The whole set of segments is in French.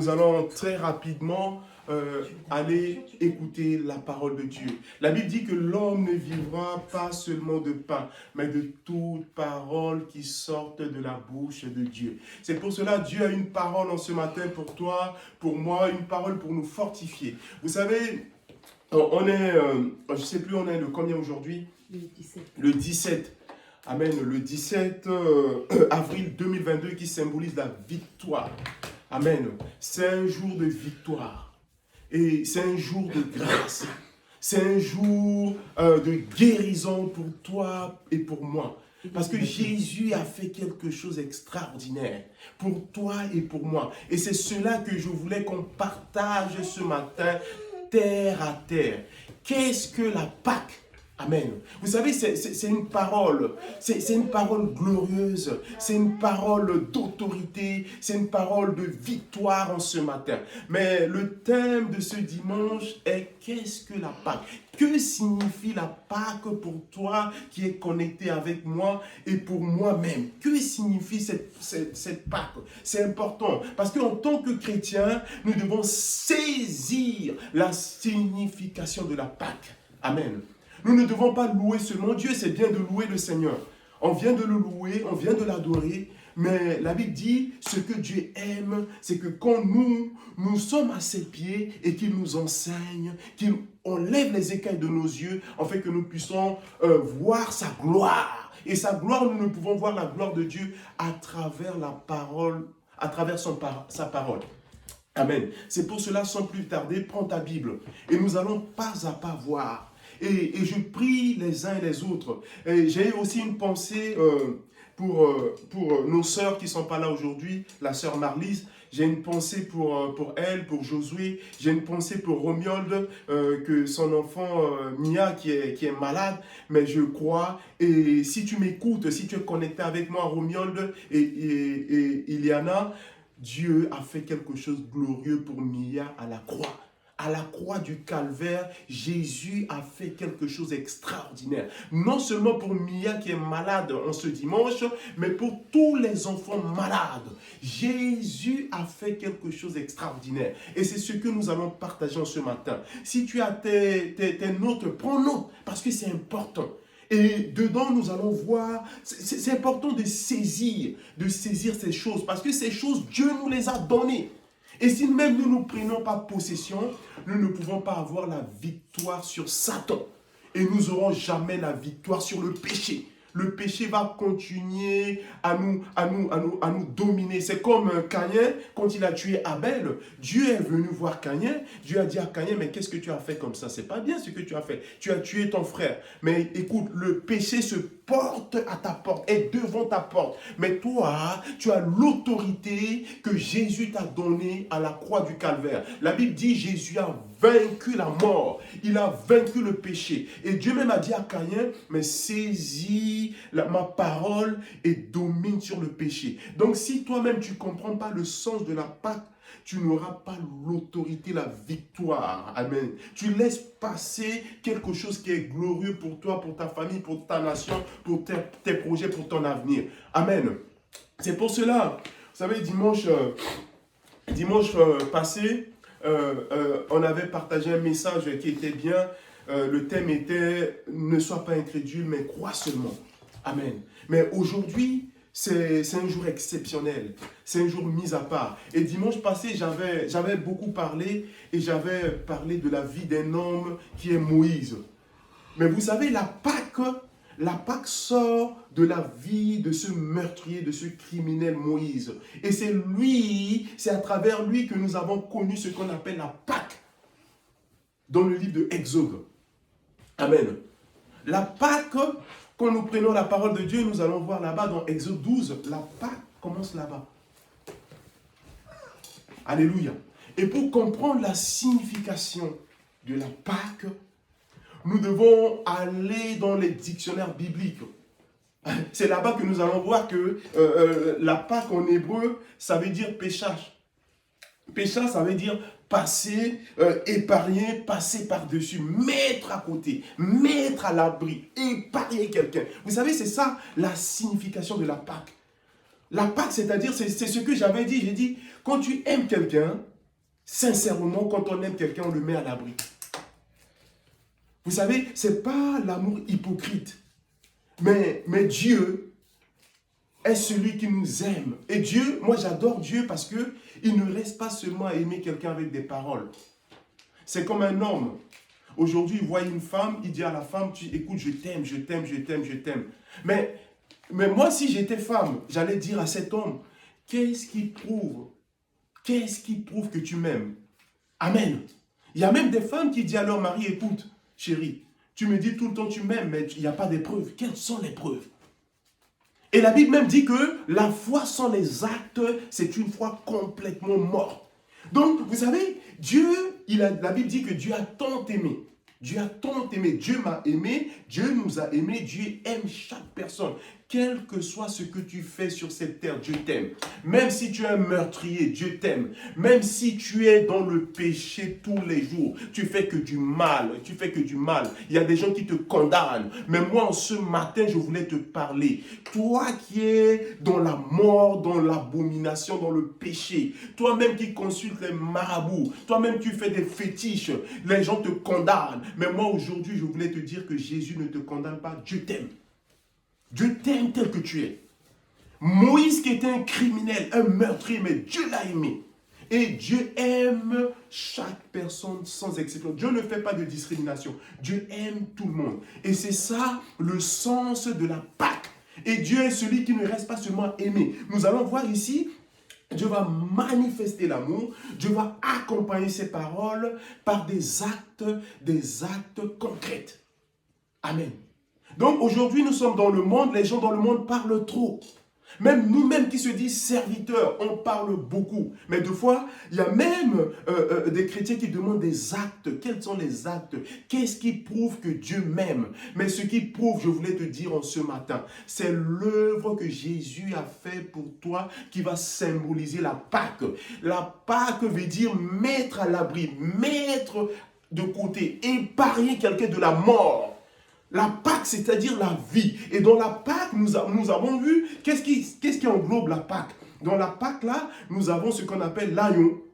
Nous allons très rapidement aller écouter la parole de Dieu. La Bible dit que l'homme ne vivra pas seulement de pain, mais de toute parole qui sorte de la bouche de Dieu. C'est pour cela que Dieu a une parole en ce matin pour toi, pour moi, une parole pour nous fortifier. Vous savez, on est, je ne sais plus, on est le combien aujourd'hui? Le 17. Le 17. Amen. Le 17 avril 2022 qui symbolise la victoire. Amen. C'est un jour de victoire. Et c'est un jour de grâce. C'est un jour de guérison pour toi et pour moi. Parce que Jésus a fait quelque chose d'extraordinaire pour toi et pour moi. Et c'est cela que je voulais qu'on partage ce matin, terre à terre. Qu'est-ce que la Pâque? Amen. Vous savez, c'est une parole, c'est une parole glorieuse, c'est une parole d'autorité, c'est une parole de victoire en ce matin. Mais le thème de ce dimanche est qu'est-ce que la Pâque? Que signifie la Pâque pour toi qui es connecté avec moi et pour moi-même? Que signifie cette Pâque? C'est important parce qu'en tant que chrétien, nous devons saisir la signification de la Pâque. Amen. Nous ne devons pas louer seulement Dieu, c'est bien de louer le Seigneur. On vient de le louer, on vient de l'adorer, mais la Bible dit, ce que Dieu aime, c'est que quand nous sommes à ses pieds et qu'il nous enseigne, qu'il enlève les écailles de nos yeux, afin que nous puissions voir sa gloire. Et sa gloire, nous ne pouvons voir la gloire de Dieu à travers la parole, à travers sa parole. Amen. C'est pour cela, sans plus tarder, prends ta Bible et nous allons pas à pas voir. Et je prie les uns et les autres. J'ai aussi une pensée pour nos sœurs qui ne sont pas là aujourd'hui, la sœur Marlise. J'ai une pensée pour elle, pour Josué. J'ai une pensée pour Romuald, que son enfant Mia qui est malade. Mais je crois, et si tu m'écoutes, si tu es connecté avec moi, Romuald et Iliana, Dieu a fait quelque chose de glorieux pour Mia à la croix. À la croix du calvaire, Jésus a fait quelque chose d'extraordinaire. Non seulement pour Mia qui est malade en ce dimanche, mais pour tous les enfants malades. Jésus a fait quelque chose d'extraordinaire. Et c'est ce que nous allons partager en ce matin. Si tu as tes notes, prends note, parce que c'est important. Et dedans, nous allons voir, c'est important de saisir ces choses, parce que ces choses, Dieu nous les a données. Et si même nous ne prenons pas possession, nous ne pouvons pas avoir la victoire sur Satan. Et nous n'aurons jamais la victoire sur le péché. Le péché va continuer à nous dominer. C'est comme Caïn, quand il a tué Abel. Dieu est venu voir Caïn. Dieu a dit à Caïn, mais qu'est-ce que tu as fait comme ça? C'est pas bien ce que tu as fait. Tu as tué ton frère. Mais écoute, le péché se porte à ta porte, est devant ta porte. Mais toi, tu as l'autorité que Jésus t'a donnée à la croix du calvaire. La Bible dit, Jésus a vaincu la mort. Il a vaincu le péché. Et Dieu même a dit à Caïn, mais saisis ma parole et domine sur le péché. Donc si toi-même tu ne comprends pas le sens de la Pâque, tu n'auras pas l'autorité, la victoire. Amen. Tu laisses passer quelque chose qui est glorieux pour toi, pour ta famille, pour ta nation, pour tes projets, pour ton avenir. Amen. C'est pour cela, vous savez, dimanche passé, on avait partagé un message qui était bien. Le thème était « Ne sois pas incrédule, mais crois seulement ». Amen. Mais aujourd'hui, c'est un jour exceptionnel. C'est un jour mis à part. Et dimanche passé, j'avais beaucoup parlé et j'avais parlé de la vie d'un homme qui est Moïse. Mais vous savez, la Pâque sort de la vie de ce meurtrier, de ce criminel Moïse. Et c'est à travers lui que nous avons connu ce qu'on appelle la Pâque dans le livre de Exode. Amen. La Pâque, quand nous prenons la parole de Dieu, nous allons voir là-bas dans Exode 12, la Pâque commence là-bas. Alléluia. Et pour comprendre la signification de la Pâque, nous devons aller dans les dictionnaires bibliques. C'est là-bas que nous allons voir que la Pâque en hébreu, ça veut dire péchage. Péchage, ça veut dire passer, épargner, passer par-dessus, mettre à côté, mettre à l'abri, épargner quelqu'un. Vous savez, c'est ça la signification de la Pâque. La Pâque, c'est-à-dire, c'est ce que j'avais dit. J'ai dit, quand tu aimes quelqu'un, Sincèrement, quand on aime quelqu'un, on le met à l'abri. Vous savez, ce n'est pas l'amour hypocrite. Mais Dieu est celui qui nous aime. Et Dieu, moi j'adore Dieu parce qu'il ne reste pas seulement à aimer quelqu'un avec des paroles. C'est comme un homme. Aujourd'hui, il voit une femme, il dit à la femme, écoute, je t'aime, je t'aime, je t'aime, je t'aime. Mais moi, si j'étais femme, j'allais dire à cet homme, qu'est-ce qui prouve que tu m'aimes? Amen. Il y a même des femmes qui disent à leur mari, écoute, chérie, tu me dis tout le temps tu m'aimes, mais il n'y a pas de preuves. Quelles sont les preuves? Et la Bible même dit que la foi sans les actes, c'est une foi complètement morte. Donc, vous savez, la Bible dit que Dieu a tant aimé. Dieu a tant aimé. Dieu m'a aimé. Dieu nous a aimés. Dieu aime chaque personne. Quel que soit ce que tu fais sur cette terre, Dieu t'aime. Même si tu es un meurtrier, Dieu t'aime. Même si tu es dans le péché tous les jours, tu fais que du mal, Il y a des gens qui te condamnent. Mais moi, ce matin, je voulais te parler. Toi qui es dans la mort, dans l'abomination, dans le péché, toi-même qui consultes les marabouts, toi-même tu fais des fétiches, les gens te condamnent. Mais moi, aujourd'hui, je voulais te dire que Jésus ne te condamne pas, Dieu t'aime. Dieu t'aime tel que tu es. Moïse qui était un criminel, un meurtrier, mais Dieu l'a aimé. Et Dieu aime chaque personne sans exception. Dieu ne fait pas de discrimination. Dieu aime tout le monde. Et c'est ça le sens de la Pâque. Et Dieu est celui qui ne reste pas seulement aimé. Nous allons voir ici, Dieu va manifester l'amour. Dieu va accompagner ses paroles par des actes concrets. Amen. Donc aujourd'hui, nous sommes dans le monde, les gens dans le monde parlent trop. Même nous-mêmes qui se disent serviteurs, on parle beaucoup. Mais deux fois, il y a même des chrétiens qui demandent des actes. Quels sont les actes? Qu'est-ce qui prouve que Dieu m'aime? Mais ce qui prouve, je voulais te dire en ce matin, c'est l'œuvre que Jésus a fait pour toi qui va symboliser la Pâque. La Pâque veut dire mettre à l'abri, mettre de côté, épargner quelqu'un de la mort. La Pâque, c'est-à-dire la vie. Et dans la Pâque, nous avons vu, qu'est-ce qui englobe la Pâque? Dans la Pâque, là, nous avons ce qu'on appelle l'agneau.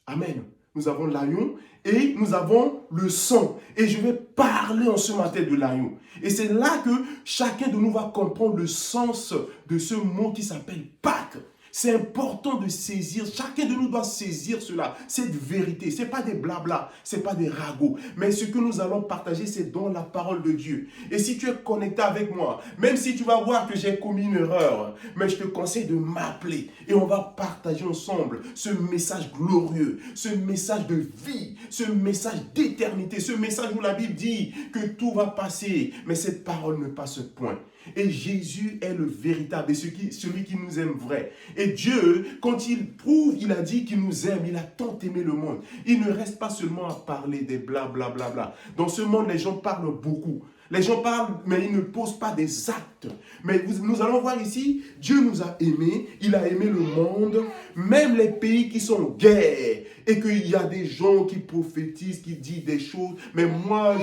Amen. Nous avons l'agneau et nous avons le sang. Et je vais parler en ce matin de l'agneau. Et c'est là que chacun de nous va comprendre le sens de ce mot qui s'appelle Pâque. C'est important de saisir, chacun de nous doit saisir cela, cette vérité. Ce n'est pas des blabla, ce n'est pas des ragots. Mais ce que nous allons partager, c'est dans la parole de Dieu. Et si tu es connecté avec moi, même si tu vas voir que j'ai commis une erreur, mais je te conseille de m'appeler. Et on va partager ensemble ce message glorieux, ce message de vie, ce message d'éternité, ce message où la Bible dit que tout va passer, mais cette parole ne passe point. Et Jésus est le véritable, et celui qui nous aime vrai. Et Dieu, quand il prouve, il a dit qu'il nous aime, il a tant aimé le monde. Il ne reste pas seulement à parler des blablabla. Dans ce monde, les gens parlent beaucoup. Les gens parlent, mais ils ne posent pas des actes. Mais nous allons voir ici, Dieu nous a aimés, il a aimé le monde, même les pays qui sont en guerre, et qu'il y a des gens qui prophétisent, qui disent des choses. Mais moi,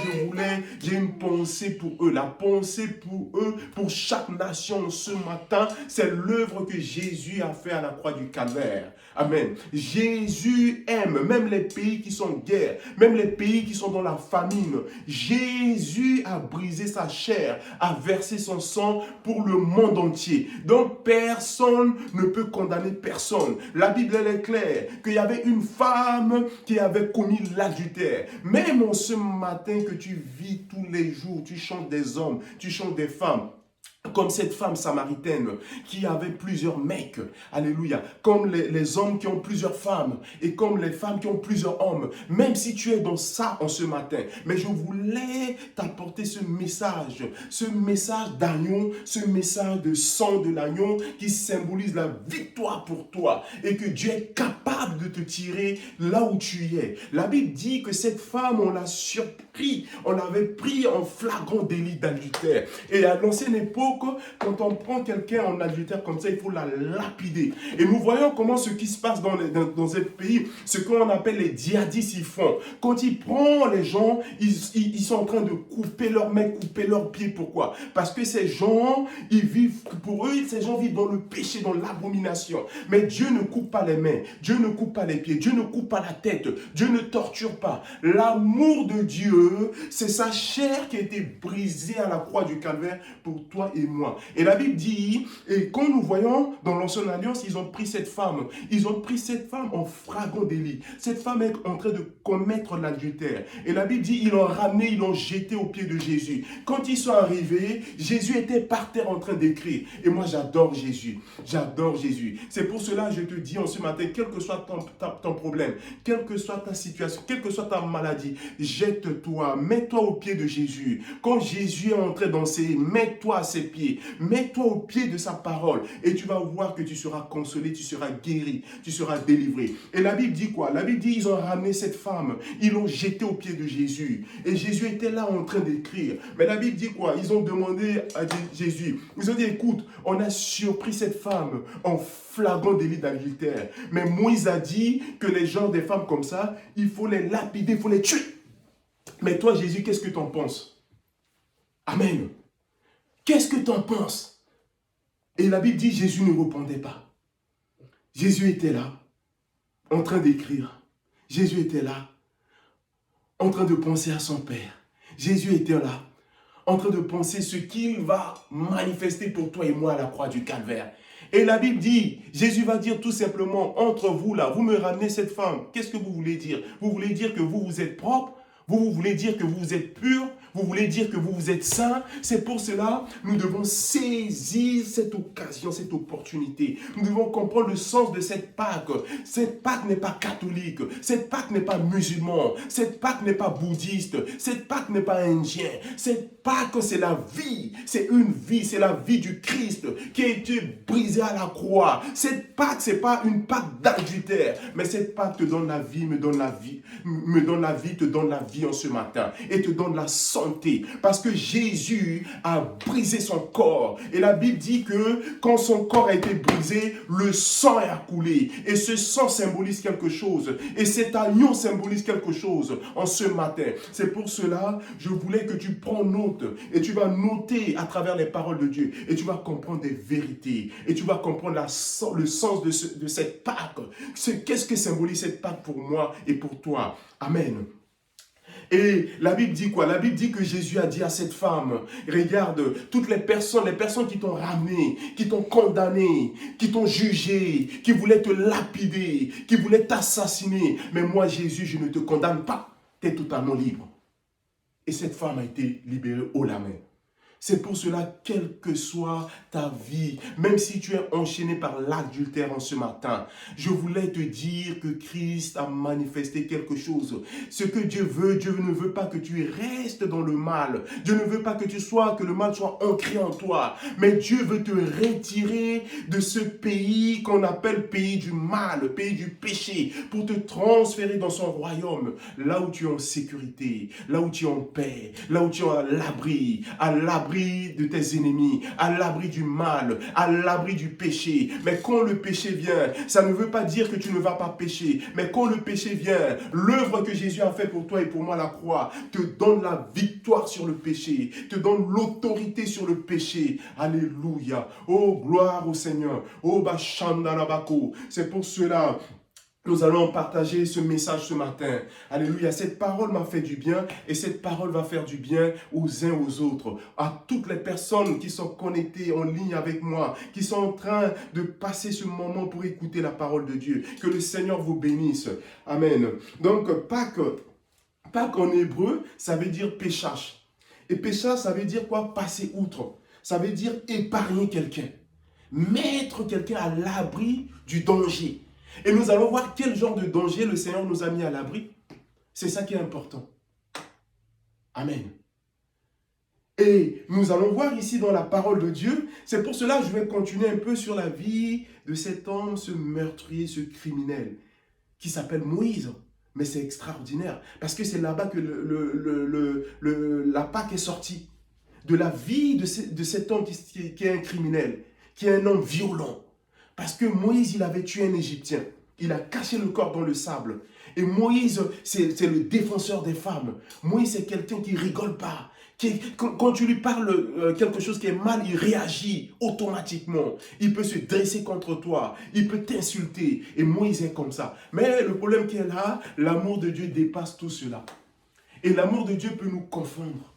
j'ai une pensée pour eux. La pensée pour eux, pour chaque nation ce matin, c'est l'œuvre que Jésus a fait à la croix du Calvaire. Amen. Jésus aime même les pays qui sont en guerre, même les pays qui sont dans la famine. Jésus a brisé sa chair, a versé son sang pour le monde entier. Donc personne ne peut condamner personne. La Bible elle est claire qu'il y avait une femme qui avait commis l'adultère. Même en ce matin que tu vis tous les jours, tu chantes des hommes, tu chantes des femmes. Comme cette femme samaritaine qui avait plusieurs mecs, alléluia, comme les hommes qui ont plusieurs femmes et comme les femmes qui ont plusieurs hommes, même si tu es dans ça en ce matin, mais je voulais t'apporter ce message d'agneau, ce message de sang de l'agneau qui symbolise la victoire pour toi et que Dieu est capable de te tirer là où tu es. La Bible dit que cette femme, on l'a surpris, on l'avait pris en flagrant délit d'adultère. Et à l'ancienne époque, faut que quand on prend quelqu'un en adultère comme ça, il faut la lapider. Et nous voyons comment ce qui se passe dans ces pays, ce qu'on appelle les djihadistes, ils font. Quand ils prennent les gens, ils sont en train de couper leurs mains, couper leurs pieds. Pourquoi? Parce que ces gens, ils vivent, pour eux, ces gens vivent dans le péché, dans l'abomination. Mais Dieu ne coupe pas les mains, Dieu ne coupe pas les pieds, Dieu ne coupe pas la tête, Dieu ne torture pas. L'amour de Dieu, c'est sa chair qui a été brisée à la croix du calvaire pour toi et moi. Et la Bible dit, et quand nous voyons dans l'Ancienne Alliance, ils ont pris cette femme en flagrant délit. Cette femme est en train de commettre l'adultère. Et la Bible dit, ils l'ont ramenée, ils l'ont jetée aux pieds de Jésus. Quand ils sont arrivés, Jésus était par terre en train d'écrire. Et moi, j'adore Jésus. J'adore Jésus. C'est pour cela que je te dis en ce matin, quel que soit ton problème, quelle que soit ta situation, quelle que soit ta maladie, jette-toi, mets-toi aux pieds de Jésus. Quand Jésus est entré dans ses, mets-toi à ses pieds, mets-toi aux pieds de sa parole et tu vas voir que tu seras consolé, tu seras guéri, tu seras délivré. Et la Bible dit quoi? La Bible dit ils ont ramené cette femme, ils l'ont jetée aux pieds de Jésus. Et Jésus était là en train d'écrire. Mais la Bible dit quoi? Ils ont demandé à Jésus, ils ont dit écoute, on a surpris cette femme en flagrant délit d'adultère. Mais Moïse a dit que les gens des femmes comme ça, il faut les lapider, il faut les tuer. Mais toi Jésus, qu'est-ce que tu en penses? Amen. Qu'est-ce que tu en penses? Et la Bible dit Jésus ne répondait pas. Jésus était là, en train d'écrire. Jésus était là, en train de penser à son Père. Jésus était là, en train de penser ce qu'il va manifester pour toi et moi à la croix du calvaire. Et la Bible dit, Jésus va dire tout simplement, entre vous là, vous me ramenez cette femme. Qu'est-ce que vous voulez dire? Vous voulez dire que vous êtes propre? Vous voulez dire que vous êtes pur? Vous voulez dire que vous êtes saint? C'est pour cela que nous devons saisir cette occasion, cette opportunité. Nous devons comprendre le sens de cette Pâque. Cette Pâque n'est pas catholique. Cette Pâque n'est pas musulman. Cette Pâque n'est pas bouddhiste. Cette Pâque n'est pas indien. Cette Pâque, c'est la vie. C'est une vie. C'est la vie du Christ qui a été brisée à la croix. Cette Pâque, ce n'est pas une Pâque d'adultère. Mais cette Pâque te donne la vie, me donne la vie, te donne la vie en ce matin. Et te donne la santé. Parce que Jésus a brisé son corps. Et la Bible dit que quand son corps a été brisé, le sang a coulé. Et ce sang symbolise quelque chose. Et cet agneau symbolise quelque chose en ce matin. C'est pour cela, je voulais que tu prends note. Et tu vas noter à travers les paroles de Dieu. Et tu vas comprendre des vérités. Et tu vas comprendre le sens de cette Pâque. Qu'est-ce que symbolise cette Pâque pour moi et pour toi? Amen. Et la Bible dit quoi? La Bible dit que Jésus a dit à cette femme, regarde, toutes les personnes qui t'ont ramené, qui t'ont condamné, qui t'ont jugé, qui voulaient te lapider, qui voulaient t'assassiner. Mais moi, Jésus, je ne te condamne pas. Tu es totalement libre. Et cette femme a été libérée haut la main. C'est pour cela, quelle que soit ta vie, même si tu es enchaîné par l'adultère en ce matin, je voulais te dire que Christ a manifesté quelque chose. Ce que Dieu veut, Dieu ne veut pas que tu restes dans le mal. Dieu ne veut pas que le mal soit ancré en toi. Mais Dieu veut te retirer de ce pays qu'on appelle pays du mal, pays du péché, pour te transférer dans son royaume, là où tu es en sécurité, là où tu es en paix, là où tu es à l'abri de tes ennemis, à l'abri du mal, à l'abri du péché. Mais quand le péché vient, ça ne veut pas dire que tu ne vas pas pécher. Mais quand le péché vient, l'œuvre que Jésus a fait pour toi et pour moi à la croix te donne la victoire sur le péché, te donne l'autorité sur le péché. Alléluia. Oh, gloire au Seigneur. Oh, Bashandarabako. C'est pour cela nous allons partager ce message ce matin. Alléluia. Cette parole m'a fait du bien et cette parole va faire du bien aux uns aux autres. À toutes les personnes qui sont connectées en ligne avec moi, qui sont en train de passer ce moment pour écouter la parole de Dieu. Que le Seigneur vous bénisse. Amen. Donc, Pâques en hébreu, ça veut dire péchage. Et péchage, ça veut dire quoi? Passer outre. Ça veut dire épargner quelqu'un. Mettre quelqu'un à l'abri du danger. Et nous allons voir quel genre de danger le Seigneur nous a mis à l'abri. C'est ça qui est important. Amen. Et nous allons voir ici dans la parole de Dieu, c'est pour cela que je vais continuer un peu sur la vie de cet homme, ce meurtrier, ce criminel, qui s'appelle Moïse. Mais c'est extraordinaire, parce que c'est là-bas que la Pâque est sortie. de la vie de cet homme qui est un criminel, qui est un homme violent. Parce que Moïse, il avait tué un Égyptien. Il a caché le corps dans le sable. Et Moïse, c'est le défenseur des femmes. Moïse, c'est quelqu'un qui rigole pas. Quand tu lui parles quelque chose qui est mal, il réagit automatiquement. Il peut se dresser contre toi. Il peut t'insulter. Et Moïse est comme ça. Mais le problème qu'il y a là, l'amour de Dieu dépasse tout cela. Et l'amour de Dieu peut nous confondre.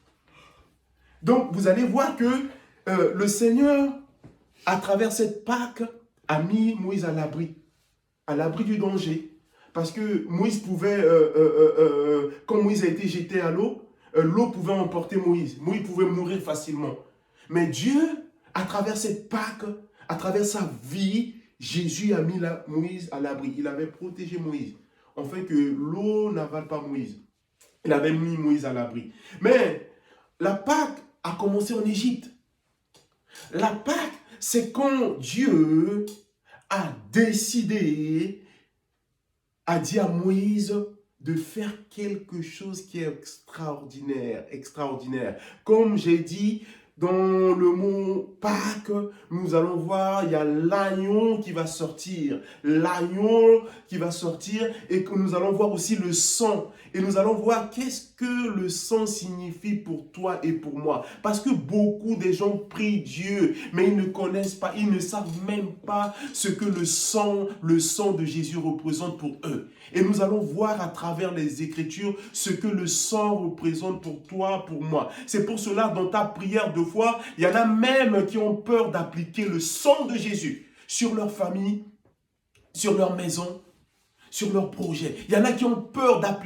Donc, vous allez voir que le Seigneur, à travers cette Pâque, a mis Moïse à l'abri du danger. Parce que Moïse pouvait, quand Moïse a été jeté à l'eau, l'eau pouvait emporter Moïse. Moïse pouvait mourir facilement. Mais Dieu, à travers cette Pâque, à travers sa vie, Jésus a mis Moïse à l'abri. Il avait protégé Moïse, afin que l'eau n'avale pas Moïse. Il avait mis Moïse à l'abri. Mais la Pâque a commencé en Égypte. La Pâque, c'est quand Dieu a décidé, a dit à Moïse de faire quelque chose qui est extraordinaire, extraordinaire. Comme j'ai dit, dans le mot Pâques, nous allons voir, il y a l'agneau qui va sortir. L'agneau qui va sortir et que nous allons voir aussi le sang. Et nous allons voir qu'est-ce que le sang signifie pour toi et pour moi. Parce que beaucoup de gens prient Dieu, mais ils ne connaissent pas, ils ne savent même pas ce que le sang de Jésus représente pour eux. Et nous allons voir à travers les Écritures ce que le sang représente pour toi, pour moi. C'est pour cela, dans ta prière de foi, il y en a même qui ont peur d'appliquer le sang de Jésus sur leur famille, sur leur maison, sur leur projet. Il y en a qui ont peur d'appliquer